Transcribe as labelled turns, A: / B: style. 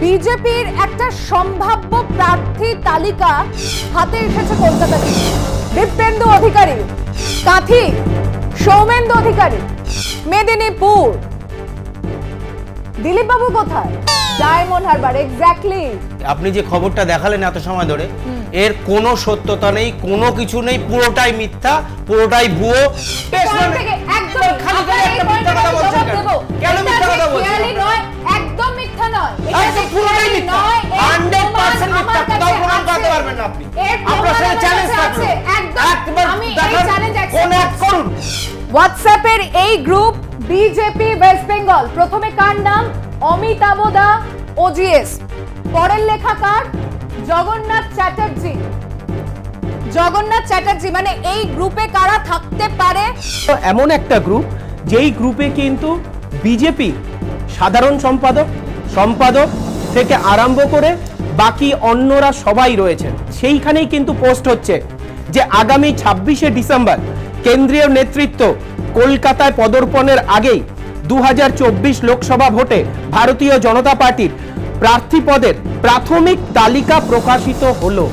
A: বিজেপির একটা সম্ভাব্য প্রার্থী তালিকা হাতে এসেছে কলকাতা থেকে। দীপেন্দু অধিকারী, কাঁথি, সৌমেন্দু অধিকারী, মেদিনীপুর। দিলীপ বাবু কোথায়? ডায়মন্ড হারবার। এক্স্যাক্টলি।
B: আপনি যে খবরটা দেখালেন এত সময় ধরে, এর কোনো সত্যতা নেই, কোনো কিছু নেই, পুরোটাই মিথ্যা, পুরোটাই ভুয়ো।
A: একদম খালি করে একটা মিথ্যা কথা বলছেন কেন? মিথ্যা কথা বলছেন? একদম মিথ্যা নয়,
B: এটা পুরোটাই মিথ্যা, 100% মিথ্যা। কোথাও প্রমাণ করতে পারবেন না আপনি। আপনার সাথে চ্যালেঞ্জ থাকবে, একবার কোনেক্ট করুন।
A: হোয়াটসঅ্যাপের এই গ্রুপ বিজেপি ওয়েস্ট বেঙ্গল। প্রথমে কার নাম? অমিতাভ দা, ওজিএস। পরের লেখাকার জগন্নাথ চ্যাটার্জি। জগন্নাথ চ্যাটার্জি মানে এই গ্রুপে কারা থাকতে পারে?
C: এমন একটা গ্রুপ যেই গ্রুপে কিন্তু বিজেপি সাধারণ সম্পাদক থেকে আরম্ভ করে বাকি অন্যরা সবাই রয়েছেন। সেইখানেই কিন্তু পোস্ট হচ্ছে যে আগামী 26শে ডিসেম্বর কেন্দ্রীয় নেতৃত্ব কলকাতায় পদার্পণের আগেই 2024 লোকসভা ভোটে ভারতীয় জনতা পার্টির প্রার্থী পদের প্রাথমিক তালিকা প্রকাশিত হলো।